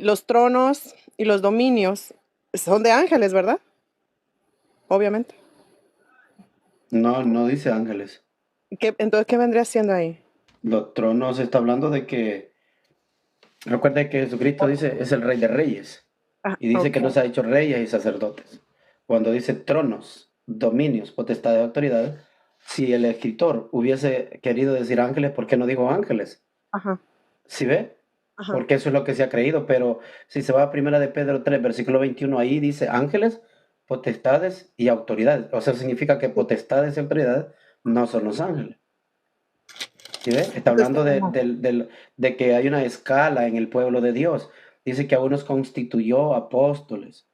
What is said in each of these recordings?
Los tronos y los dominios son de ángeles, ¿verdad? Obviamente. No, no dice ángeles. Entonces, ¿qué vendría siendo ahí? Los tronos está hablando de que, recuerda que Jesucristo dice, es el rey de reyes. Ah, Y dice que ok. nos ha hecho reyes y sacerdotes. Cuando dice tronos, dominios, potestades, autoridades, si el escritor hubiese querido decir ángeles, ¿por qué no dijo ángeles? Ajá, ¿Sí ve? ajá. Porque eso es lo que se ha creído, pero si se va a Primera de Pedro 3 versículo 21 ahí dice ángeles, potestades y autoridades. O sea, significa que Sí. potestades y autoridades no son los ángeles. ¿Sí ve? Está Entonces, hablando ajá. de que hay una escala en el pueblo de Dios. Dice que a unos constituyó apóstoles.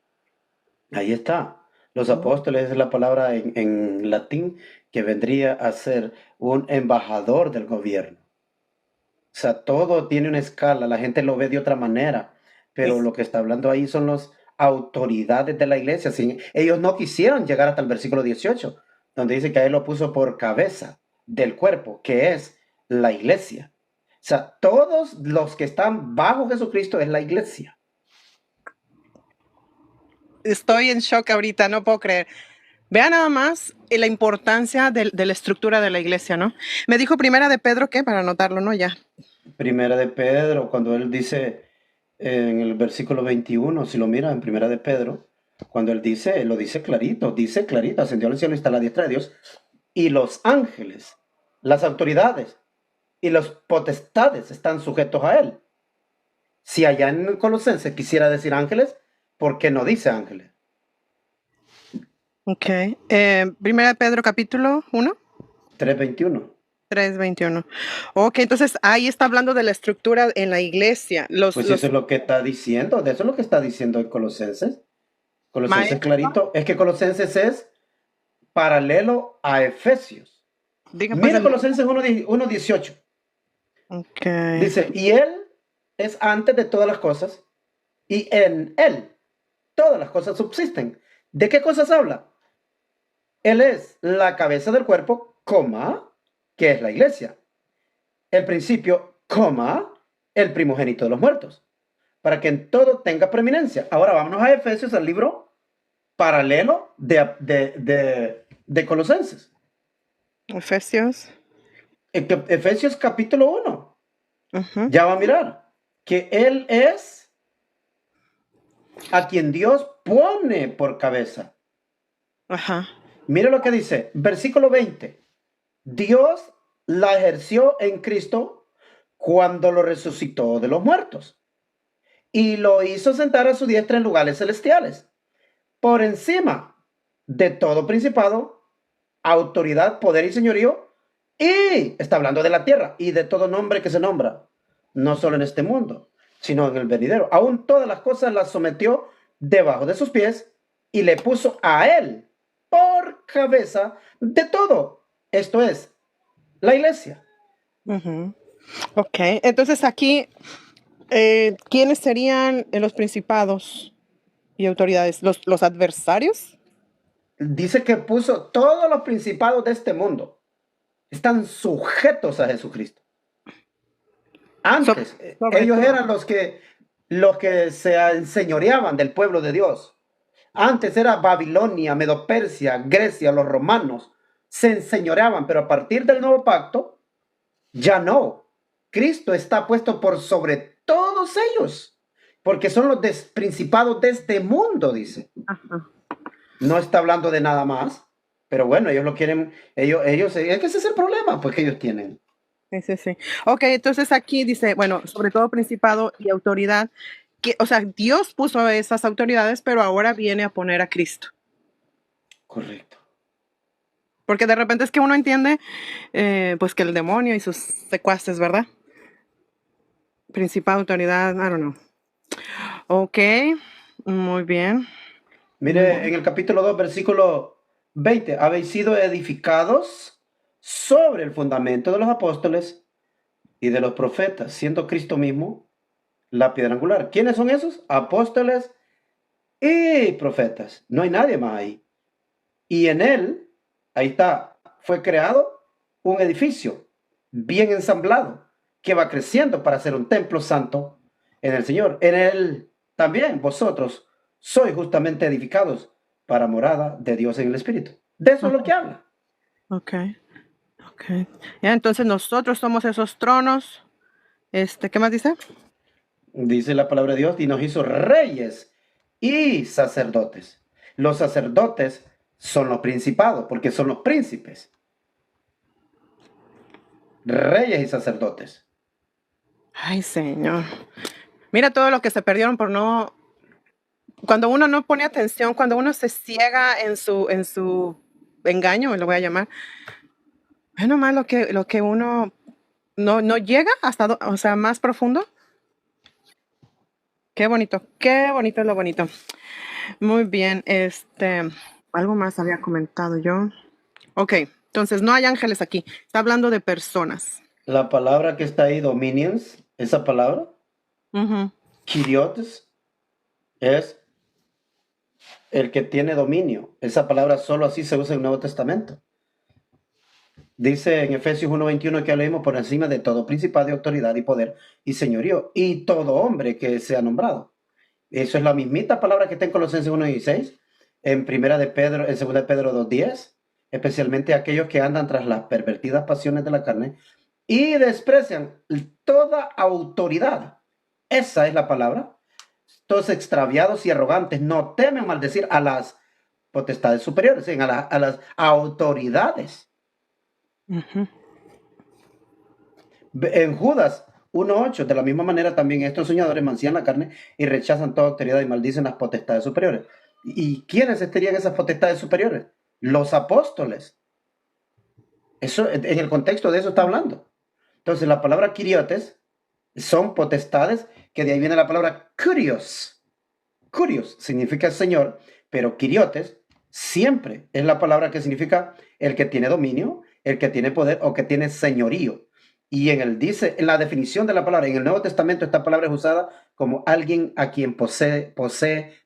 Ahí está. Los Oh, apóstoles es la palabra en latín que vendría a ser un embajador del gobierno. O sea, todo tiene una escala, la gente lo ve de otra manera, pero sí. lo que está hablando ahí son las autoridades de la iglesia. Ellos no quisieron llegar hasta el versículo 18, donde dice que a él lo puso por cabeza del cuerpo, que es la iglesia. O sea, todos los que están bajo Jesucristo es la iglesia. Estoy en shock ahorita, no puedo creer. Vea nada más la importancia de la estructura de la iglesia, ¿no? Me dijo primera de Pedro, ¿qué? Para anotarlo, ¿no? Ya. Primera de Pedro, cuando él dice en el versículo 21, si lo mira en Primera de Pedro, cuando él dice, lo dice clarito, ascendió al cielo y está a la diestra de Dios, y los ángeles, las autoridades y los potestades están sujetos a él. Si allá en Colosenses quisiera decir ángeles, ¿por qué no dice ángeles? Ok. Primera de Pedro, capítulo 1. 3:21. 3:21. Ok, entonces ahí está hablando de la estructura en la iglesia. Pues eso es lo que está diciendo, de eso es lo que está diciendo en Colosenses. Colosenses Maestro, clarito, es que Colosenses es paralelo a Efesios. diga pues Mira el. Colosenses 1:18. Ok. Dice, y Él es antes de todas las cosas, y en Él todas las cosas subsisten. ¿De qué cosas habla? Él es la cabeza del cuerpo, coma, que es la iglesia. El principio, coma, el primogénito de los muertos. Para que en todo tenga preeminencia. Ahora vámonos a Efesios, al libro paralelo de Colosenses. Efesios. Efesios capítulo 1. Ujú. Ya va a mirar que Él es a quien Dios pone por cabeza. Ajá. Mire lo que dice, versículo 20. Dios la ejerció en Cristo cuando lo resucitó de los muertos y lo hizo sentar a su diestra en lugares celestiales, por encima de todo principado, autoridad, poder y señorío, y está hablando de la tierra y de todo nombre que se nombra, no solo en este mundo, sino en el venidero. Aún todas las cosas las sometió debajo de sus pies y le puso a él por cabeza de todo. Esto es la iglesia. Ujú. Ok, entonces aquí, ¿quiénes serían los principados y autoridades? ¿Los adversarios? Dice que puso todos los principados de este mundo. Están sujetos a Jesucristo. Sobre, Antes, sobre ellos todo. eran los que se enseñoreaban del pueblo de Dios. Antes era Babilonia, Medopersia, Grecia, los romanos. Se enseñoreaban, pero a partir del nuevo pacto, ya no. Cristo está puesto por sobre todos ellos, porque son los principados de este mundo, dice. Ajá. No está hablando de nada más, pero bueno, ellos lo quieren, es que ese es el problema, pues que ellos tienen. Sí, sí, sí. Ok, entonces aquí dice, bueno, sobre todo principado y autoridad, que, o sea, Dios puso esas autoridades, pero ahora viene a poner a Cristo. Correcto. Porque de repente es que uno entiende, pues que el demonio y sus secuaces, ¿verdad? Principal autoridad, I don't know. Ok, muy bien. Mire, en el capítulo 2 versículo 20, habéis sido edificados sobre el fundamento de los apóstoles y de los profetas, siendo Cristo mismo la piedra angular. ¿Quiénes son esos? Apóstoles y profetas. No hay nadie más ahí. Y en él, ahí está, fue creado un edificio bien ensamblado que va creciendo para ser un templo santo en el Señor. En Él también vosotros sois justamente edificados para morada de Dios en el Espíritu. De eso es lo que habla. Ok, ok. Ya, entonces nosotros somos esos tronos. ¿Qué más dice? Dice la palabra de Dios, y nos hizo reyes y sacerdotes. Los sacerdotes son los principados, porque son los príncipes. Reyes y sacerdotes. Ay, Señor. Mira todo lo que se perdieron por no. Cuando uno no pone atención, cuando uno se ciega en su engaño, me lo voy a llamar. Es nomás lo que uno no llega hasta, o sea, más profundo. Qué bonito es lo bonito. Muy bien, algo más había comentado yo. Ok, entonces no hay ángeles aquí, está hablando de personas. La palabra que está ahí, dominions, esa palabra, Ujú. Kiriotes, es el que tiene dominio. Esa palabra solo así se usa en el Nuevo Testamento. Dice en Efesios 1:21 que leímos por encima de todo principado y autoridad y poder y señorío y todo hombre que sea nombrado. Eso es la mismita palabra que está en Colosenses 1:16, en Primera de Pedro, en Segunda de Pedro 2:10, especialmente aquellos que andan tras las pervertidas pasiones de la carne y desprecian toda autoridad. Esa es la palabra. Todos extraviados y arrogantes no temen maldecir a las potestades superiores, a las autoridades. Ujú. En Judas 1:8, de la misma manera también estos soñadores mancillan la carne y rechazan toda autoridad y maldicen las potestades superiores. ¿Y quiénes serían esas potestades superiores? Los apóstoles. Eso, en el contexto de eso está hablando. Entonces, la palabra kiriotes son potestades, que de ahí viene la palabra kurios. Kurios significa señor, pero kiriotes siempre es la palabra que significa el que tiene dominio, el que tiene poder o que tiene señorío. Y en la definición de la palabra, en el Nuevo Testamento, esta palabra es usada como alguien a quien posee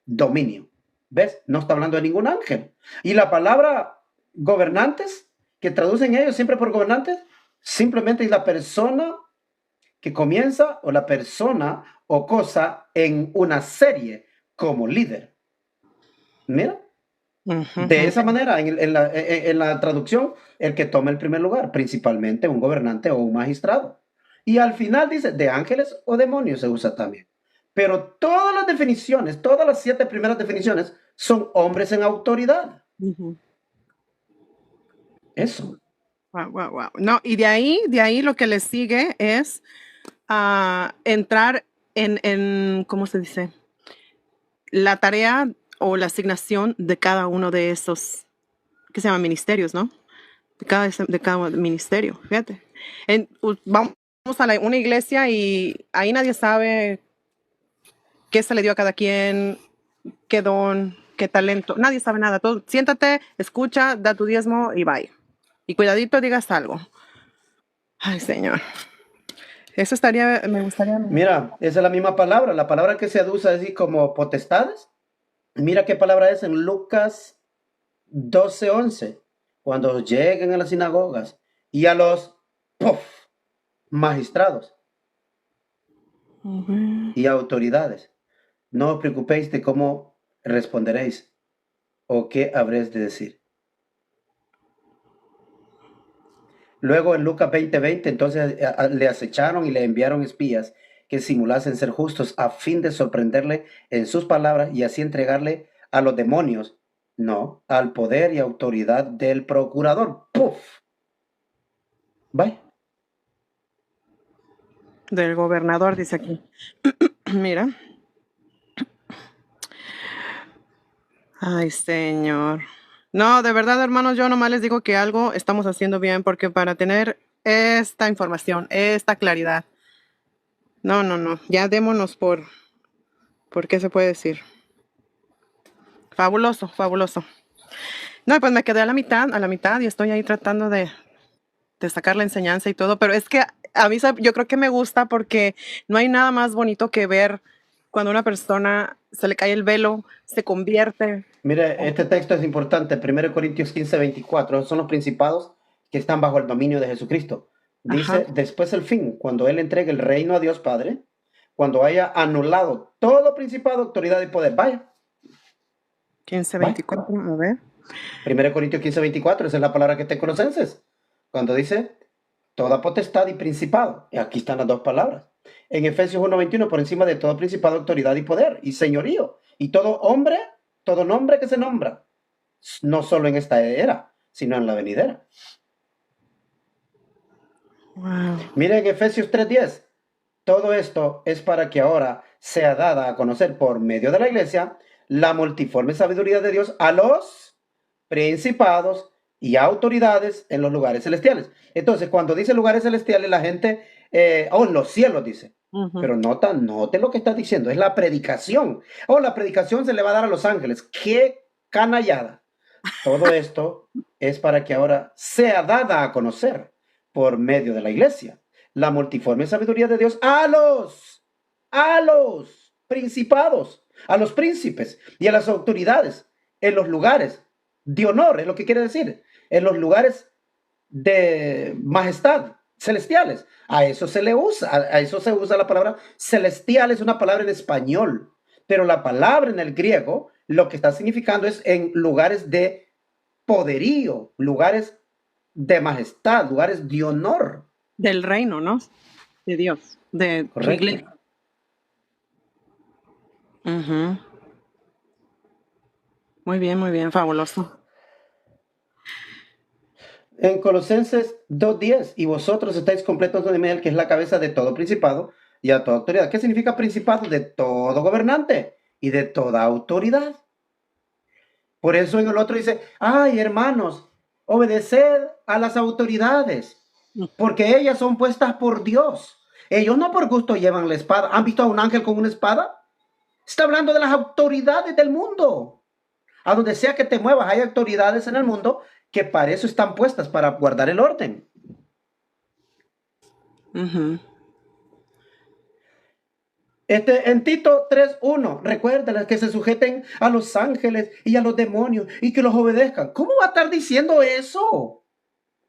dominio. ¿Ves? No está hablando de ningún ángel. Y la palabra gobernantes, que traducen ellos siempre por gobernantes, simplemente es la persona que comienza o la persona o cosa en una serie como líder. Mira, de esa manera, en la traducción, el que toma el primer lugar, principalmente un gobernante o un magistrado. Y al final dice, de ángeles o demonios se usa también. Pero todas las definiciones, todas las 7 primeras definiciones, son hombres en autoridad. Ujú. Eso. Wow, wow, wow. No, y de ahí lo que le sigue es entrar ¿cómo se dice? La tarea o la asignación de cada uno de esos, que se llaman ministerios, ¿no? De cada ministerio, fíjate. Vamos a una iglesia y ahí nadie sabe qué se le dio a cada quien, qué don, qué talento. Nadie sabe nada. Todo, siéntate, escucha, da tu diezmo y bye. Y cuidadito digas algo. Ay, Señor. Eso me gustaría. Mira, esa es la misma palabra. La palabra que se usa así como potestades. Mira qué palabra es en Lucas 12:11. Cuando lleguen a las sinagogas y a los magistrados y autoridades, no os preocupéis de cómo responderéis o qué habréis de decir. Luego en Lucas 20:20, entonces le acecharon y le enviaron espías que simulasen ser justos a fin de sorprenderle en sus palabras y así entregarle a los demonios, no, al poder y autoridad del procurador. ¡Puf! Bye. Del gobernador, dice aquí. Mira. Ay, Señor. No, de verdad, hermanos, yo nomás les digo que algo estamos haciendo bien, porque para tener esta información, esta claridad, no, ya démonos ¿por qué se puede decir? Fabuloso, fabuloso. No, pues me quedé a la mitad y estoy ahí tratando de sacar la enseñanza y todo, pero es que a mí yo creo que me gusta porque no hay nada más bonito que ver cuando una persona se le cae el velo, se convierte. Mire, este texto es importante. 1 Corintios 15:24. Son los principados que están bajo el dominio de Jesucristo. Dice, Ajá. después el fin, cuando Él entregue el reino a Dios Padre, cuando haya anulado todo principado, autoridad y poder. Vaya. 15:24, a ver. 1 Corintios 15:24, esa es la palabra que está en Colosenses. Cuando dice toda potestad y principado. Y aquí están las dos palabras. En Efesios 1:21, por encima de todo principado, autoridad y poder y señorío. Y todo hombre, todo nombre que se nombra. No solo en esta era, sino en la venidera. Wow. Miren Efesios 3:10. Todo esto es para que ahora sea dada a conocer por medio de la iglesia la multiforme sabiduría de Dios a los principados y autoridades en los lugares celestiales. Entonces, cuando dice lugares celestiales, la gente, en los cielos dice. Pero note lo que está diciendo, es la predicación. La predicación se le va a dar a los ángeles. ¡Qué canallada! Todo esto es para que ahora sea dada a conocer por medio de la iglesia la multiforme sabiduría de Dios a los principados, a los príncipes y a las autoridades en los lugares de honor, es lo que quiere decir, en los lugares de majestad celestiales. A eso se le usa, a eso se usa la palabra celestial, es una palabra en español, pero la palabra en el griego lo que está significando es en lugares de poderío, lugares de majestad, lugares de honor. Del reino, ¿no? De Dios, de su Correcto. iglesia. Muy bien, fabuloso. En Colosenses 2:10, y vosotros estáis completos en él, que es la cabeza de todo principado y a toda autoridad. ¿Qué significa principado? De todo gobernante y de toda autoridad. Por eso en el otro dice, ay, hermanos, obedeced a las autoridades, porque ellas son puestas por Dios. Ellos no por gusto llevan la espada. ¿Han visto a un ángel con una espada? Está hablando de las autoridades del mundo. A donde sea que te muevas, hay autoridades en el mundo que para eso están puestas, para guardar el orden. En Tito 3:1, recuérdales que se sujeten a los ángeles y a los demonios y que los obedezcan. ¿Cómo va a estar diciendo eso?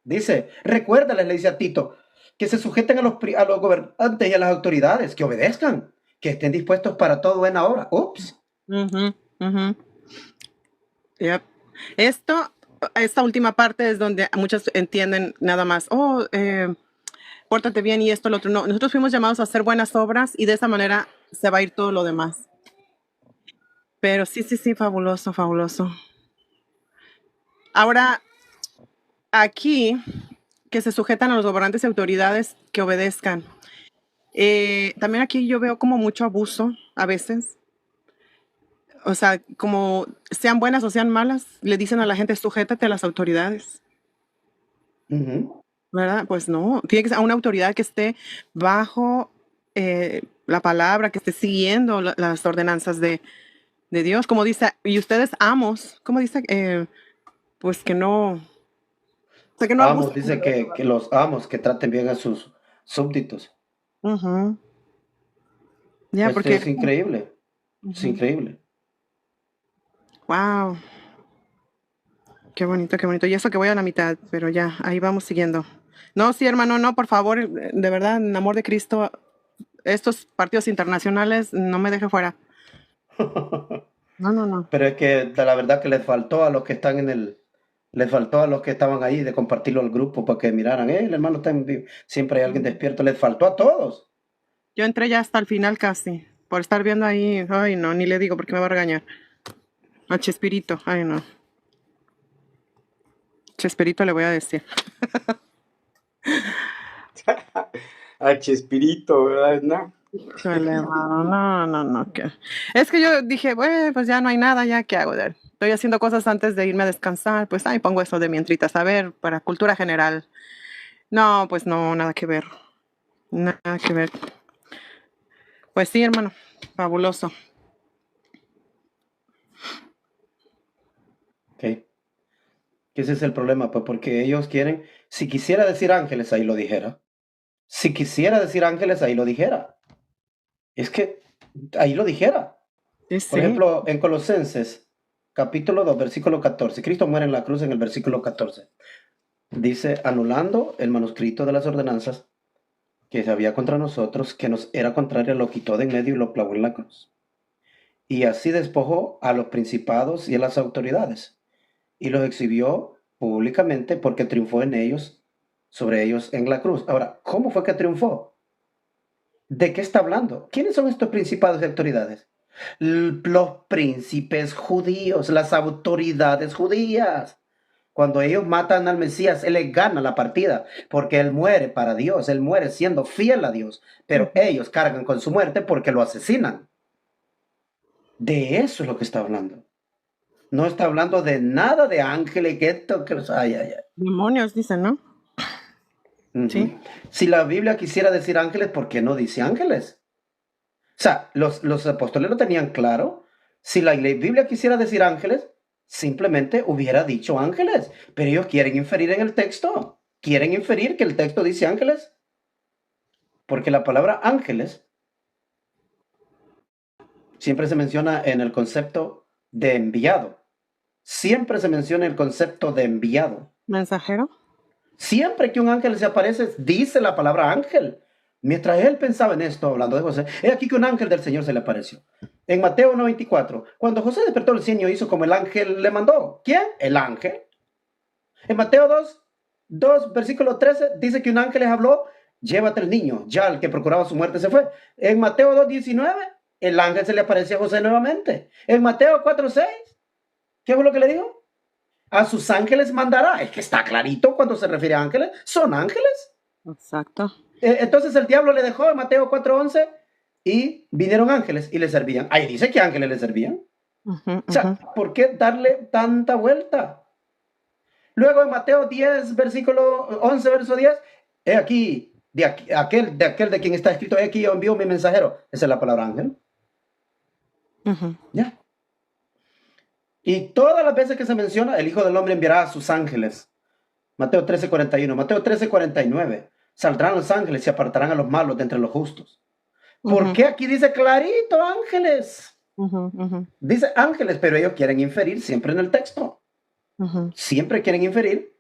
Dice, recuérdales, le dice a Tito, que se sujeten a los gobernantes y a las autoridades, que obedezcan, que estén dispuestos para todo buena obra. Ups. Yep. Esta última parte es donde muchos entienden nada más, pórtate bien y esto, lo otro. No, nosotros fuimos llamados a hacer buenas obras y de esa manera se va a ir todo lo demás. Pero sí, fabuloso. Ahora, aquí, que se sujetan a los gobernantes y autoridades que obedezcan. También aquí yo veo como mucho abuso a veces. O sea, como sean buenas o sean malas, le dicen a la gente, sujétate a las autoridades. ¿Verdad? Pues no, tiene que ser una autoridad que esté bajo la palabra, que esté siguiendo las ordenanzas de Dios, como dice, y ustedes amos, ¿cómo dice? Pues que no, o sea, que no Amos, abusen. dice que los amos, que traten bien a sus súbditos. Ya, Esto porque es increíble, es increíble. wow, qué bonito, y eso que voy a la mitad, pero ya, ahí vamos siguiendo. No, sí, hermano, no, por favor, de verdad, en amor de Cristo, estos partidos internacionales no me deje fuera. No. Pero es que la verdad que les faltó a los que están les faltó a los que estaban ahí de compartirlo al grupo para que miraran, el hermano está en vivo. Siempre hay alguien despierto, les faltó a todos. Yo entré ya hasta el final casi, por estar viendo ahí, ay no, ni le digo porque me va a regañar. A Chespirito, ay no. Chespirito le voy a decir. A Chespirito, ¿verdad? No. No. Es que yo dije, bueno, pues ya no hay nada, ya, ¿qué hago? Estoy haciendo cosas antes de irme a descansar, pues ahí pongo eso de mientritas, a ver, para cultura general. No, pues no, nada que ver. Nada que ver. Pues sí, hermano, fabuloso. Okay. Ese es el problema, pues porque ellos quieren, si quisiera decir ángeles, ahí lo dijera. Si quisiera decir ángeles, ahí lo dijera. Es que ahí lo dijera. Sí. Por ejemplo, en Colosenses, capítulo 2, versículo 14, Cristo muere en la cruz en el versículo 14. Dice, anulando el manuscrito de las ordenanzas que había contra nosotros, que nos era contraria, lo quitó de en medio y lo clavó en la cruz. Y así despojó a los principados y a las autoridades, y los exhibió públicamente porque triunfó en ellos, sobre ellos en la cruz. Ahora, ¿cómo fue que triunfó? ¿De qué está hablando? ¿Quiénes son estos principados y autoridades? Los príncipes judíos, las autoridades judías. Cuando ellos matan al Mesías, Él les gana la partida, porque Él muere para Dios, Él muere siendo fiel a Dios, pero ellos cargan con su muerte porque lo asesinan. De eso es lo que está hablando. No está hablando de nada de ángeles, que esto, que... Ay, ay, ay. Demonios, dicen, ¿no? Sí. Si la Biblia quisiera decir ángeles, ¿por qué no dice ángeles? O sea, los apóstoles lo tenían claro. Si la Biblia quisiera decir ángeles, simplemente hubiera dicho ángeles. Pero ellos quieren inferir en el texto. Quieren inferir que el texto dice ángeles. Porque la palabra ángeles siempre se menciona en el concepto de enviado. Siempre se menciona el concepto de enviado. ¿Mensajero? Siempre que un ángel se aparece, dice la palabra ángel. Mientras él pensaba en esto, hablando de José, es aquí que un ángel del Señor se le apareció. En Mateo 1:24, cuando José despertó el sueño, hizo como el ángel le mandó. ¿Quién? El ángel. En Mateo 2, versículo 13, dice que un ángel les habló, llévate el niño. Ya el que procuraba su muerte se fue. En Mateo 2:19, el ángel se le apareció a José nuevamente. En Mateo 4:6, ¿qué fue lo que le dijo? A sus ángeles mandará. Es que está clarito cuando se refiere a ángeles. Son ángeles. Exacto. Entonces el diablo le dejó en Mateo 4:11 y vinieron ángeles y le servían. Ahí dice que ángeles le servían. O sea, ¿por qué darle tanta vuelta? Luego en Mateo 10, versículo 11, verso 10, he aquí, de aquel de quien está escrito, he aquí yo envío mi mensajero. Esa es la palabra ángel. Ya. Y todas las veces que se menciona, el Hijo del Hombre enviará a sus ángeles. Mateo 13:41, Mateo 13:49. Saldrán los ángeles y apartarán a los malos de entre los justos. ¿Por qué aquí dice clarito ángeles? Dice ángeles, pero ellos quieren inferir siempre en el texto. Siempre quieren inferir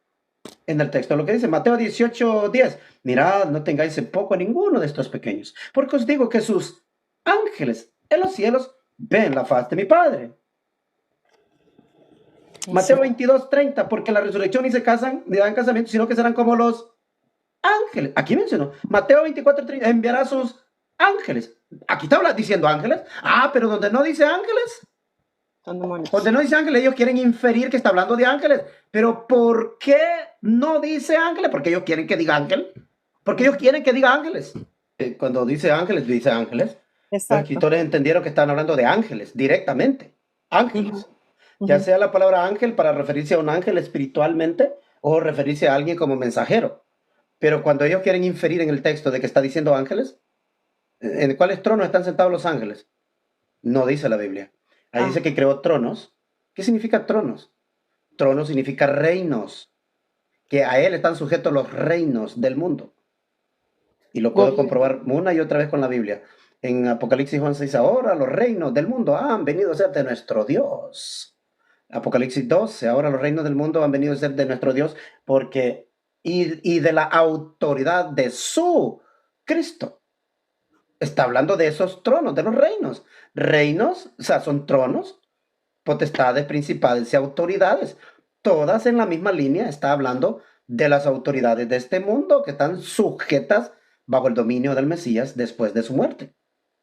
en el texto lo que dice Mateo 18:10. Mirad, no tengáis en poco a ninguno de estos pequeños, porque os digo que sus ángeles en los cielos ven la faz de mi Padre. Mateo 22:30, porque la resurrección ni se casan ni dan casamiento, sino que serán como los ángeles. Aquí mencionó. Mateo 24:30, enviará a sus ángeles. Aquí está diciendo ángeles. Ah, pero donde no dice ángeles, donde no dice ángeles, ellos quieren inferir que está hablando de ángeles. Pero ¿por qué no dice ángeles? Porque ellos quieren que diga ángel. Porque ellos quieren que diga ángeles. Cuando dice ángeles, dice ángeles. Exacto. Los escritores entendieron que están hablando de ángeles directamente. Ángeles. Ya sea la palabra ángel para referirse a un ángel espiritualmente o referirse a alguien como mensajero. Pero cuando ellos quieren inferir en el texto de que está diciendo ángeles, ¿en cuáles tronos están sentados los ángeles? No dice la Biblia. Ahí dice que creó tronos. ¿Qué significa tronos? Tronos significa reinos. Que a él están sujetos los reinos del mundo. Y lo puedo comprobar una y otra vez con la Biblia. En Apocalipsis 11 dice, ahora los reinos del mundo han venido a ser de nuestro Dios. Apocalipsis 12, ahora los reinos del mundo han venido a ser de nuestro Dios porque y de la autoridad de su Cristo. Está hablando de esos tronos, de los reinos. Reinos, o sea, son tronos, potestades, principales y autoridades. Todas en la misma línea. Está hablando de las autoridades de este mundo que están sujetas bajo el dominio del Mesías después de su muerte.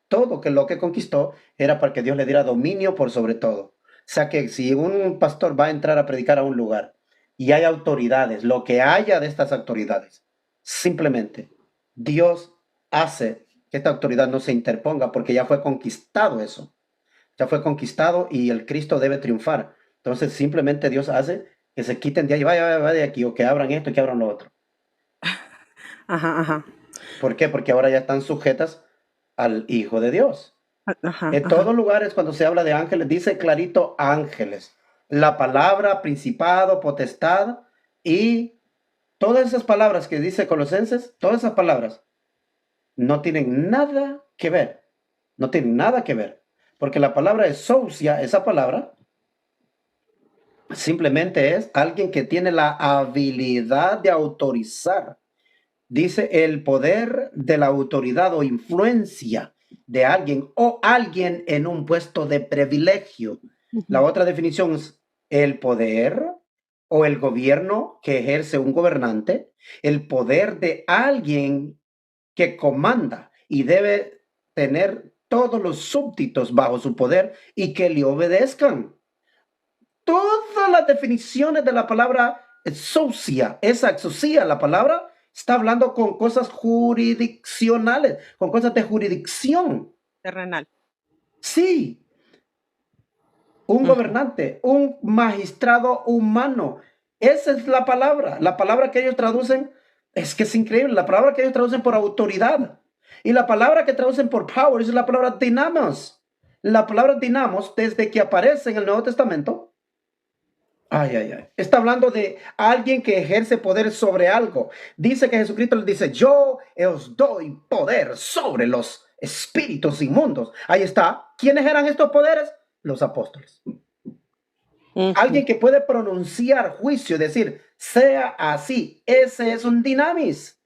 Todo lo que conquistó era para que Dios le diera dominio por sobre todo. O sea que si un pastor va a entrar a predicar a un lugar y hay autoridades, lo que haya de estas autoridades, simplemente Dios hace que esta autoridad no se interponga porque ya fue conquistado eso. Ya fue conquistado y el Cristo debe triunfar. Entonces simplemente Dios hace que se quiten de ahí, vaya de aquí, o que abran esto y que abran lo otro. ¿Por qué? Porque ahora ya están sujetas al Hijo de Dios. En todos lugares cuando se habla de ángeles dice clarito ángeles. La palabra principado, potestad y todas esas palabras que dice Colosenses, todas esas palabras no tienen nada que ver. No tienen nada que ver. Porque la palabra exousia, esa palabra, simplemente es alguien que tiene la habilidad de autorizar Dice el poder de la autoridad o influencia de alguien o alguien en un puesto de privilegio. La otra definición es el poder o el gobierno que ejerce un gobernante, el poder de alguien que comanda y debe tener todos los súbditos bajo su poder y que le obedezcan. Todas las definiciones de la palabra exousia, esa exousia, la palabra, está hablando con cosas jurisdiccionales, con cosas de jurisdicción. Terrenal. Sí, un gobernante, un magistrado humano. Esa es la palabra. La palabra que ellos traducen, es que es increíble, la palabra que ellos traducen por autoridad. Y la palabra que traducen por power es la palabra dinamos. La palabra dinamos, desde que aparece en el Nuevo Testamento, está hablando de alguien que ejerce poder sobre algo. Dice que Jesucristo les dice, yo os doy poder sobre los espíritus inmundos. Ahí está. ¿Quiénes eran estos poderes? Los apóstoles. Alguien que puede pronunciar juicio, decir, sea así. Ese es un dinamis.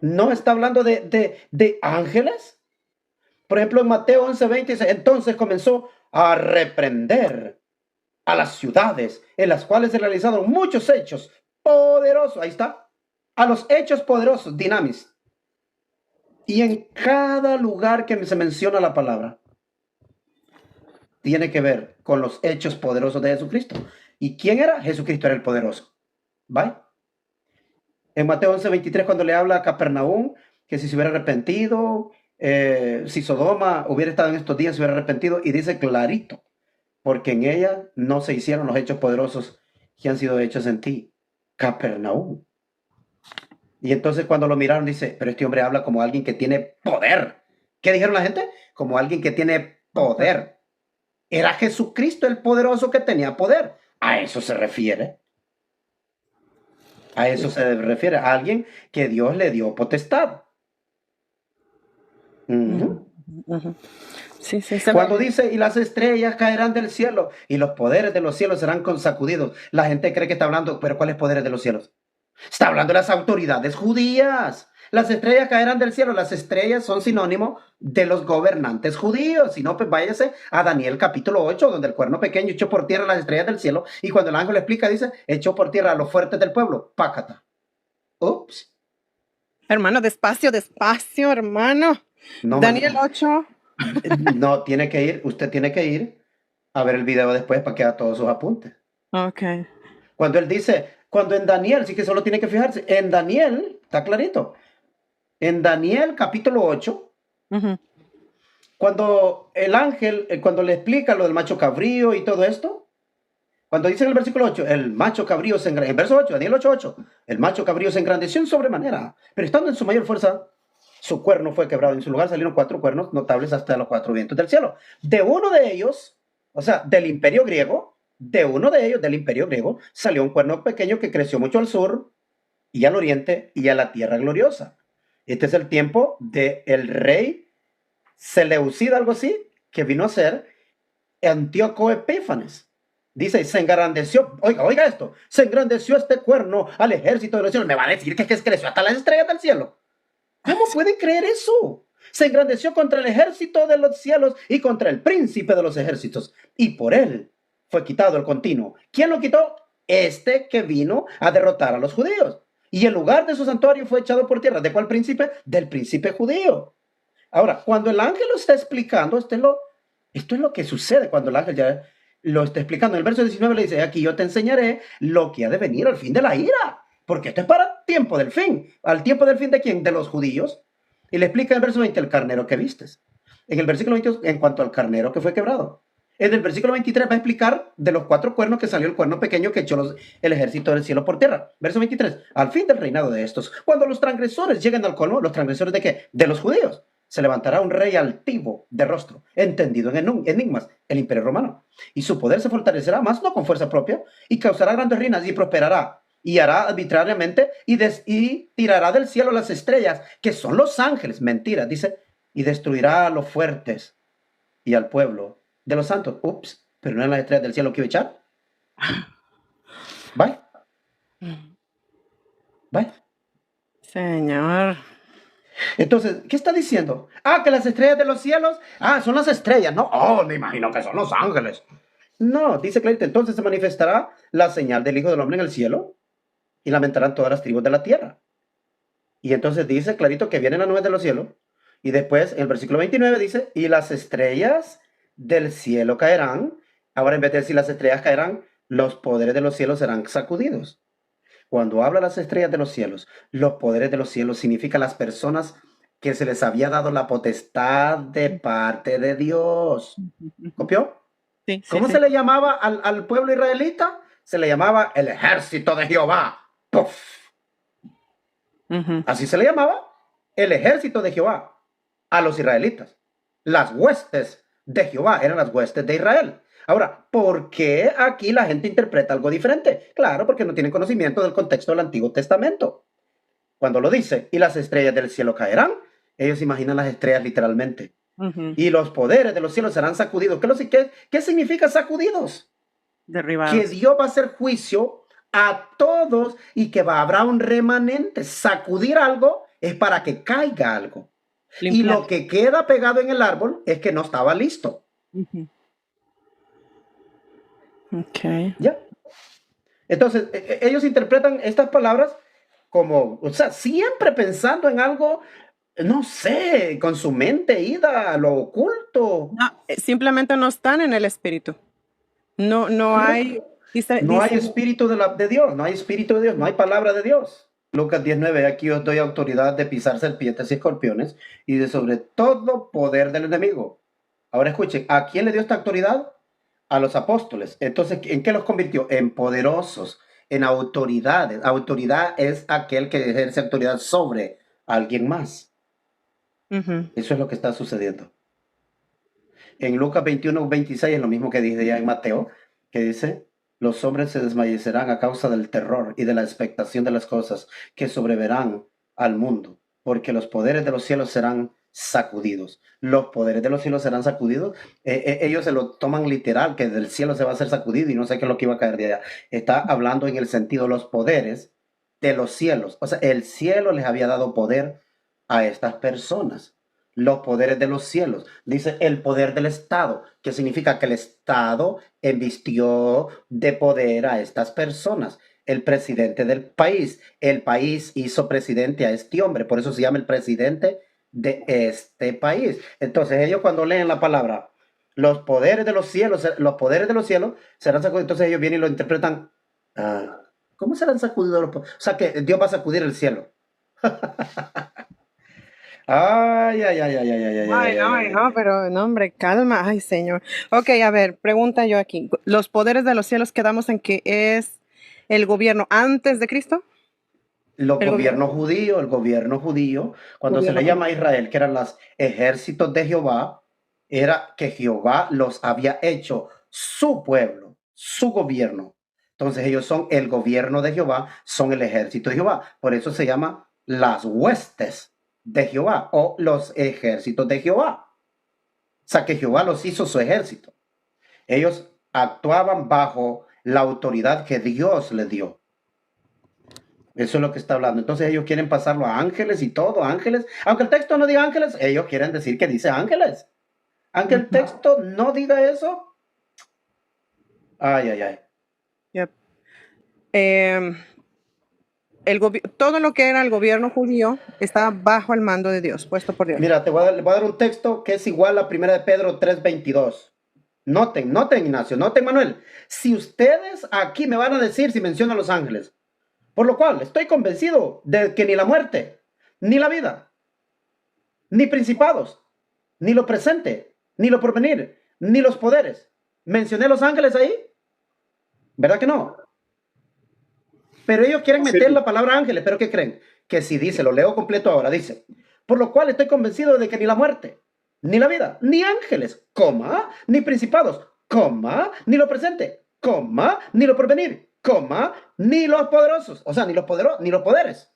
No está hablando de ángeles. Por ejemplo, en Mateo 11:20 dice, entonces comenzó a reprender a las ciudades en las cuales se realizaron muchos hechos poderosos. Ahí está. A los hechos poderosos, dinamis. Y en cada lugar que se menciona la palabra, tiene que ver con los hechos poderosos de Jesucristo. ¿Y quién era? Jesucristo era el poderoso. ¿Vale? En Mateo 11:23, cuando le habla a Capernaum, que si se hubiera arrepentido, si Sodoma hubiera estado en estos días, se hubiera arrepentido, y dice clarito, porque en ella no se hicieron los hechos poderosos que han sido hechos en ti, Capernaum. Y entonces cuando lo miraron dice, pero este hombre habla como alguien que tiene poder. ¿Qué dijeron la gente? Como alguien que tiene poder. Era Jesucristo el poderoso que tenía poder. A eso se refiere. A eso se refiere. A alguien que Dios le dio potestad. Sí, Cuando dice, y las estrellas caerán del cielo, y los poderes de los cielos serán sacudidos, la gente cree que está hablando, pero ¿cuáles poderes de los cielos? Está hablando de las autoridades judías. Las estrellas caerán del cielo. Las estrellas son sinónimo de los gobernantes judíos. Si no, pues váyase a Daniel capítulo 8, donde el cuerno pequeño echó por tierra las estrellas del cielo. Y cuando el ángel le explica, dice, echó por tierra a los fuertes del pueblo. Pácata. Ups. Hermano, despacio, hermano. No, Daniel 8. No, usted tiene que ir a ver el video después para que haga todos sus apuntes. Ok. Cuando él dice, cuando en Daniel, sí que solo tiene que fijarse, en Daniel, está clarito, en Daniel capítulo 8, cuando el ángel, cuando le explica lo del macho cabrío y todo esto, cuando dice en el versículo 8, el macho cabrío se engrandeció, en verso 8, Daniel 8:8, el macho cabrío se engrandeció en sobremanera, pero estando en su mayor fuerza, su cuerno fue quebrado, en su lugar salieron 4 cuernos notables hasta los 4 vientos del cielo. De uno de ellos, o sea, del imperio griego, del imperio griego, salió un cuerno pequeño que creció mucho al sur y al oriente y a la tierra gloriosa. Este es el tiempo del rey Seleucida, algo así, que vino a ser Antíoco Epífanes. Dice, se engrandeció, oiga esto, se engrandeció este cuerno al ejército de los cielos. Me va a decir que creció hasta las estrellas del cielo. ¿Cómo puede creer eso? Se engrandeció contra el ejército de los cielos y contra el príncipe de los ejércitos. Y por él fue quitado el continuo. ¿Quién lo quitó? Este que vino a derrotar a los judíos. Y el lugar de su santuario fue echado por tierra. ¿De cuál príncipe? Del príncipe judío. Ahora, cuando el ángel lo está explicando, esto es lo que sucede cuando el ángel ya lo está explicando. En el verso 19 le dice, aquí yo te enseñaré lo que ha de venir al fin de la ira. Porque esto es para tiempo del fin. ¿Al tiempo del fin de quién? De los judíos. Y le explica en el verso 20 el carnero que vistes. En el versículo 22, en cuanto al carnero que fue quebrado. En el versículo 23 va a explicar de los 4 cuernos que salió el cuerno pequeño que echó el ejército del cielo por tierra. Verso 23, al fin del reinado de estos, cuando los transgresores lleguen al colmo, ¿los transgresores de qué? De los judíos. Se levantará un rey altivo de rostro, entendido en enigmas, el imperio romano. Y su poder se fortalecerá más, no con fuerza propia, y causará grandes ruinas y prosperará. Y hará arbitrariamente y tirará del cielo las estrellas, que son los ángeles. Mentira, dice, y destruirá a los fuertes y al pueblo de los santos. Ups, pero no eran las estrellas del cielo que iba a echar. Bye. Señor. Entonces, ¿qué está diciendo? Ah, que las estrellas de los cielos, son las estrellas, ¿no? Oh, me imagino que son los ángeles. No, dice clarito, entonces se manifestará la señal del Hijo del Hombre en el cielo y lamentarán todas las tribus de la tierra. Y entonces dice clarito que vienen las nubes de los cielos. Y después, en el versículo 29 dice, y las estrellas del cielo caerán. Ahora, en vez de decir las estrellas caerán, los poderes de los cielos serán sacudidos. Cuando habla las estrellas de los cielos, los poderes de los cielos significan las personas que se les había dado la potestad de parte de Dios. ¿Copió? Sí, sí, ¿Cómo sí. se le llamaba al pueblo israelita? Se le llamaba el ejército de Jehová. ¡Puf! Ujú. Así se le llamaba el ejército de Jehová a los israelitas. Las huestes de Jehová eran las huestes de Israel. Ahora, ¿por qué aquí la gente interpreta algo diferente? Claro, porque no tienen conocimiento del contexto del Antiguo Testamento. Cuando lo dice, y las estrellas del cielo caerán, ellos imaginan las estrellas literalmente. Ujú. Y los poderes de los cielos serán sacudidos. ¿Qué significa sacudidos? Que Derribados. Dios va a hacer juicio a todos y que habrá un remanente. Sacudir algo es para que caiga algo. Y Limpiar. lo que queda pegado en el árbol es que no estaba listo. Ujú. Ok. ¿Ya? Entonces, ellos interpretan estas palabras como, o sea, siempre pensando en algo, no sé, con su mente ida a lo oculto. No, simplemente no están en el espíritu. No, no hay. Dice, No hay dice, espíritu de Dios, no hay espíritu de Dios, no hay palabra de Dios. Lucas 19, aquí os doy autoridad de pisar serpientes y escorpiones y de sobre todo poder del enemigo. Ahora escuchen, ¿a quién le dio esta autoridad? A los apóstoles. Entonces, ¿en qué los convirtió? En poderosos, en autoridades. Autoridad es aquel que ejerce autoridad sobre alguien más. ujú. Eso es lo que está sucediendo. En Lucas 21, 26 es lo mismo que dice ya en Mateo, que dice, los hombres se desmayecerán a causa del terror y de la expectación de las cosas que sobreverán al mundo, porque los poderes de los cielos serán sacudidos. Los poderes de los cielos serán sacudidos. Ellos se lo toman literal, que del cielo se va a ser sacudido y no sé qué es lo que iba a caer de allá. Está hablando en el sentido los poderes de los cielos. O sea, el cielo les había dado poder a estas personas. Los poderes de los cielos. Dice el poder del Estado, que significa que el Estado embistió de poder a estas personas. El presidente del país. El país hizo presidente a este hombre, por eso se llama el presidente de este país. Entonces ellos cuando leen la palabra, los poderes de los cielos serán sacudidos. Entonces ellos vienen y lo interpretan. ¿Cómo serán sacudidos los poderes? O sea que Dios va a sacudir el cielo. Ay, ay, ay, ay, ay, ay, ay, Ay, no, ay, no, pero no, hombre, calma. Ay, Señor. Ok, a ver, pregunta yo aquí. ¿Los poderes de los cielos quedamos en que es el gobierno antes de Cristo? El gobierno judío, cuando se le llama a Israel, que eran los ejércitos de Jehová, era que Jehová los había hecho su pueblo, su gobierno. Entonces ellos son el gobierno de Jehová, son el ejército de Jehová. Por eso se llama las huestes de Jehová o los ejércitos de Jehová. O sea que Jehová los hizo su ejército. Ellos actuaban bajo la autoridad que Dios les dio. Eso es lo que está hablando. Entonces ellos quieren pasarlo a ángeles y todo, ángeles. Aunque el texto no diga ángeles, ellos quieren decir que dice ángeles. Aunque el texto no diga eso. Ay, ay, ay. Yep. Todo lo que era el gobierno judío estaba bajo el mando de Dios, puesto por Dios. Mira, le voy a dar un texto que es igual a 1 de Pedro 3:22. Noten, Ignacio, noten, Manuel. Si ustedes aquí me van a decir si menciono a los ángeles, por lo cual estoy convencido de que ni la muerte, ni la vida, ni principados, ni lo presente, ni lo porvenir, ni los poderes. ¿Mencioné los ángeles ahí? ¿Verdad que no? Pero ellos quieren meter la palabra ángeles, pero ¿qué creen? Que si dice, lo leo completo ahora, dice, por lo cual estoy convencido de que ni la muerte, ni la vida, ni ángeles, coma, ni principados, coma, ni lo presente, coma, ni lo porvenir, coma, ni los poderosos, o sea, ni los poderes.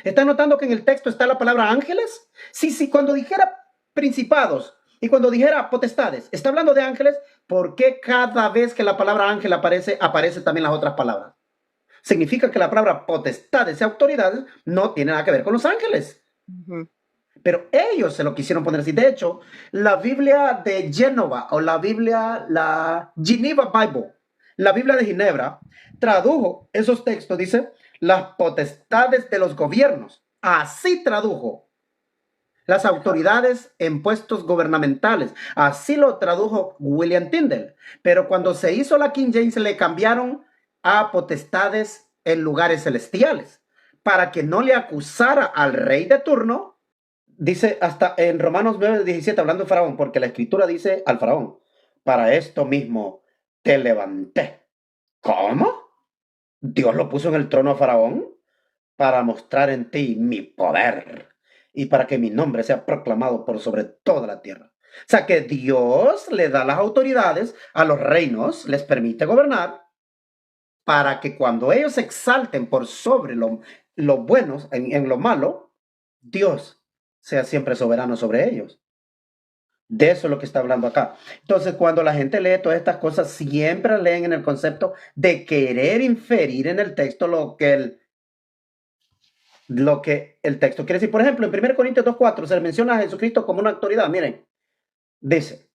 ¿Están notando que en el texto está la palabra ángeles? Sí, cuando dijera principados y cuando dijera potestades, está hablando de ángeles, ¿por qué cada vez que la palabra ángel aparece también las otras palabras? significa que la palabra potestades y autoridades no tiene nada que ver con los ángeles. Ujú. Pero ellos se lo quisieron poner así. De hecho, la Biblia de Génova o la Geneva Bible, la Biblia de Ginebra, tradujo esos textos, dice, las potestades de los gobiernos. Así tradujo. Las autoridades en puestos gubernamentales. Así lo tradujo William Tyndale. Pero cuando se hizo la King James, le cambiaron a potestades en lugares celestiales para que no le acusara al rey de turno. Dice hasta en Romanos 9:17, hablando de Faraón, porque la escritura dice al Faraón, para esto mismo te levanté. ¿Cómo? Dios lo puso en el trono a Faraón para mostrar en ti mi poder y para que mi nombre sea proclamado por sobre toda la tierra. O sea que Dios le da las autoridades a los reinos, les permite gobernar para que cuando ellos se exalten por sobre lo buenos en lo malo, Dios sea siempre soberano sobre ellos. De eso es lo que está hablando acá. Entonces, cuando la gente lee todas estas cosas, siempre leen en el concepto de querer inferir en el texto lo que el texto quiere decir. Por ejemplo, en 1 Corintios 2:4 se le menciona a Jesucristo como una autoridad. Miren, dice,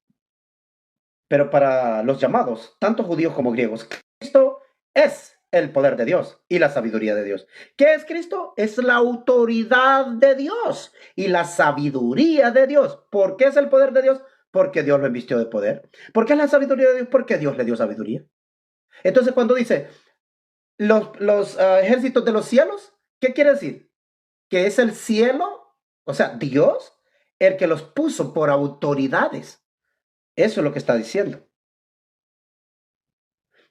pero para los llamados, tanto judíos como griegos, Cristo es el poder de Dios y la sabiduría de Dios. ¿Qué es Cristo? Es la autoridad de Dios y la sabiduría de Dios. ¿Por qué es el poder de Dios? Porque Dios lo invistió de poder. ¿Por qué es la sabiduría de Dios? Porque Dios le dio sabiduría. Entonces, cuando dice los ejércitos de los cielos, ¿qué quiere decir? Que es el cielo, o sea, Dios, el que los puso por autoridades. Eso es lo que está diciendo.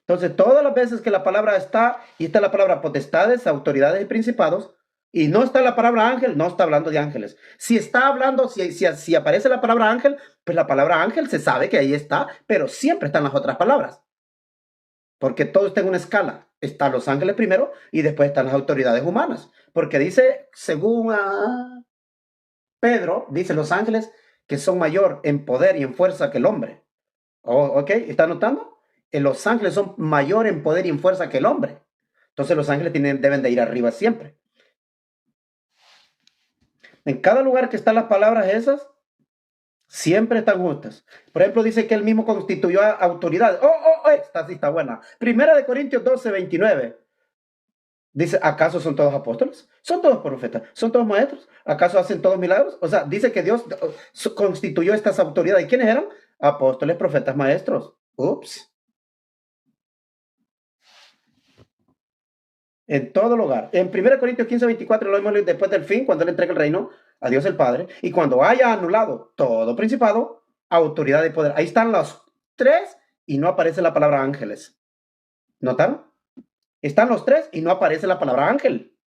Entonces, todas las veces que la palabra está, y está la palabra potestades, autoridades y principados, y no está la palabra ángel, no está hablando de ángeles. Si está hablando, si aparece la palabra ángel, pues la palabra ángel se sabe que ahí está, pero siempre están las otras palabras. Porque todo está en una escala. Están los ángeles primero y después están las autoridades humanas. Porque dice, según Pedro, dice los ángeles que son mayor en poder y en fuerza que el hombre. ¿Ok? ¿Está notando? Los ángeles son mayor en poder y en fuerza que el hombre. Entonces los ángeles deben de ir arriba siempre. En cada lugar que están las palabras esas, siempre están justas. Por ejemplo, dice que él mismo constituyó autoridad. Esta sí está buena. 1 Corintios 12:29. Dice, ¿acaso son todos apóstoles? ¿Son todos profetas? ¿Son todos maestros? ¿Acaso hacen todos milagros? O sea, dice que Dios constituyó estas autoridades. ¿Y quiénes eran? Apóstoles, profetas, maestros. Ups. En todo lugar. En 1 Corintios 15:24 lo hemos leído después del fin, cuando él entrega el reino a Dios el Padre. Y cuando haya anulado todo principado, autoridad y poder. Ahí están los tres y no aparece la palabra ángeles. ¿Notaron? Están los tres y no aparece la palabra ángel.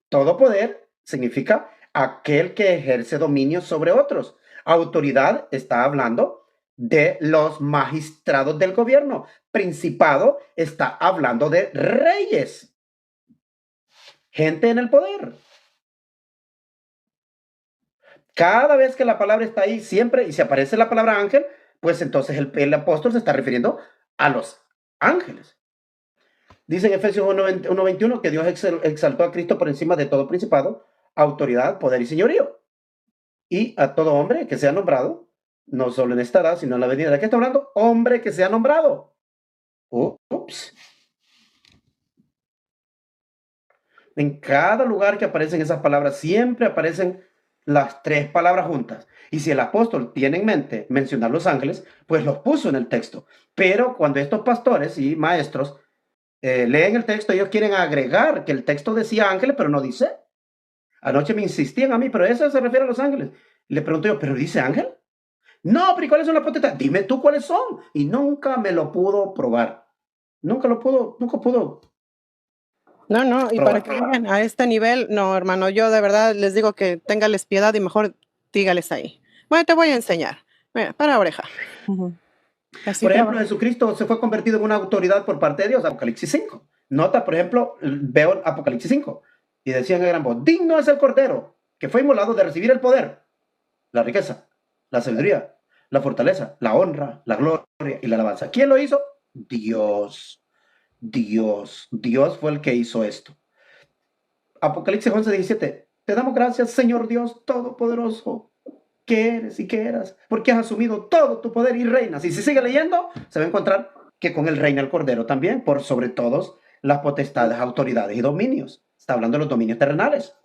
Todo poder significa aquel que ejerce dominio sobre otros. Autoridad está hablando de los magistrados del gobierno. Principado está hablando de reyes. Gente en el poder. Cada vez que la palabra está ahí, siempre, y si aparece la palabra ángel, pues entonces el apóstol se está refiriendo a los ángeles. Dice en Efesios 1:21 que Dios exaltó a Cristo por encima de todo principado, autoridad, poder y señorío. Y a todo hombre que sea nombrado, no solo en esta edad, sino en la venida. ¿De qué está hablando? Hombre que sea nombrado. Ups. En cada lugar que aparecen esas palabras, siempre aparecen las tres palabras juntas. Y si el apóstol tiene en mente mencionar los ángeles, pues los puso en el texto. Pero cuando estos pastores y maestros leen el texto, ellos quieren agregar que el texto decía ángeles, pero no dice. Anoche me insistían a mí, pero eso se refiere a los ángeles. Le pregunto yo, ¿pero dice ángel? No, pero ¿y cuáles son las potestades? Dime tú cuáles son. Y nunca me lo pudo probar. Nunca pudo. No, y para que lleguen a este nivel, no, hermano, yo de verdad les digo que téngales piedad y mejor dígales ahí. Bueno, te voy a enseñar. Mira, para oreja. Así por ejemplo, trabaja. Jesucristo se fue convertido en una autoridad por parte de Dios, Apocalipsis 5. Nota, por ejemplo, veo Apocalipsis 5 y decían en gran voz, digno es el Cordero que fue inmolado de recibir el poder, la riqueza, la sabiduría, la fortaleza, la honra, la gloria y la alabanza. ¿Quién lo hizo? Dios. Dios. Dios fue el que hizo esto. Apocalipsis 11:17. Te damos gracias, Señor Dios Todopoderoso, que eres y que eras, porque has asumido todo tu poder y reinas. Y si sigue leyendo, se va a encontrar que con él reina el Cordero también, por sobre todos las potestades, autoridades y dominios. Está hablando de los dominios terrenales,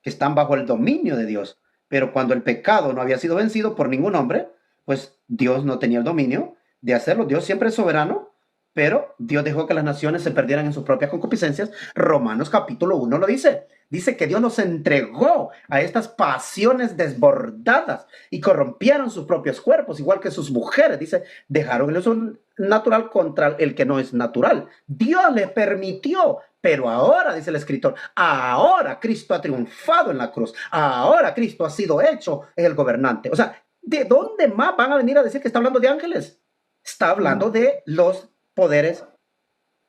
que están bajo el dominio de Dios. Pero cuando el pecado no había sido vencido por ningún hombre, pues Dios no tenía el dominio de hacerlo. Dios siempre es soberano, pero Dios dejó que las naciones se perdieran en sus propias concupiscencias. Romanos capítulo 1 lo dice. Dice que Dios nos entregó a estas pasiones desbordadas y corrompieron sus propios cuerpos, igual que sus mujeres. Dice, dejaron el uso natural contra el que no es natural. Dios le permitió, pero ahora, dice el escritor, ahora Cristo ha triunfado en la cruz. Ahora Cristo ha sido hecho el gobernante. O sea, ¿de dónde más van a venir a decir que está hablando de ángeles? Está hablando de los poderes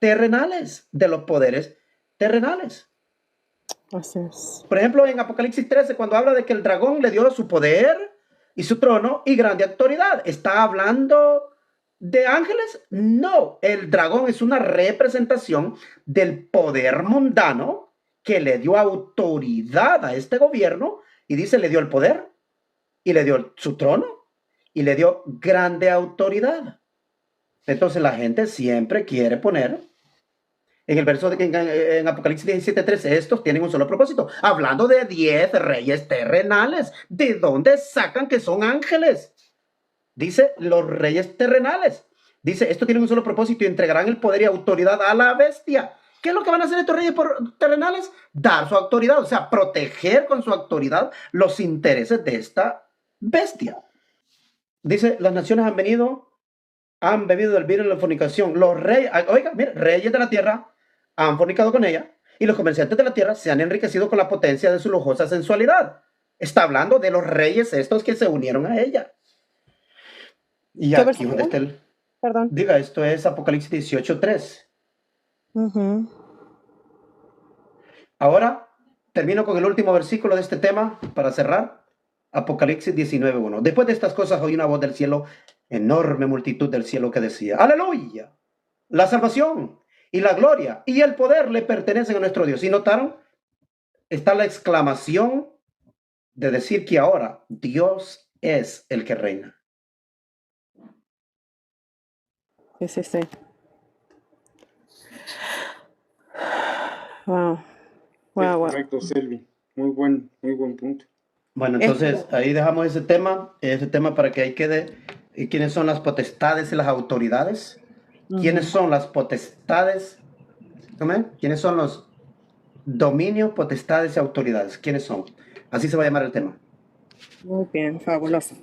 terrenales, de los poderes terrenales. Así es. Por ejemplo, en Apocalipsis 13, cuando habla de que el dragón le dio su poder y su trono y grande autoridad, ¿está hablando de ángeles? No, el dragón es una representación del poder mundano que le dio autoridad a este gobierno, y dice, le dio el poder y le dio su trono y le dio grande autoridad. Entonces la gente siempre quiere poner en el verso en Apocalipsis 17:3, estos tienen un solo propósito, hablando de 10 reyes terrenales. ¿De dónde sacan que son ángeles? Dice, los reyes terrenales. Dice, estos tienen un solo propósito y entregarán el poder y autoridad a la bestia. ¿Qué es lo que van a hacer estos reyes terrenales? Dar su autoridad, o sea, proteger con su autoridad los intereses de esta bestia. Dice, las naciones han bebido del vino de la fornicación. Los reyes, oiga, mire, reyes de la tierra han fornicado con ella, y los comerciantes de la tierra se han enriquecido con la potencia de su lujosa sensualidad. Está hablando de los reyes estos que se unieron a ella. Y aquí donde está el... Perdón. Diga, esto es Apocalipsis 18:3. Ahora termino con el último versículo de este tema para cerrar. Apocalipsis 19:1. Después de estas cosas oí una voz del cielo, enorme multitud del cielo, que decía, aleluya, la salvación y la gloria y el poder le pertenecen a nuestro Dios. ¿Y notaron? Está la exclamación de decir que ahora Dios es el que reina. Sí. Wow. Correcto, Selvi. Muy buen punto. Bueno, entonces ahí dejamos ese tema para que ahí quede. ¿Quiénes son las potestades y las autoridades? ¿Quiénes son las potestades? ¿Cómo? ¿Quiénes son los dominios, potestades y autoridades? ¿Quiénes son? Así se va a llamar el tema. Muy bien, fabuloso.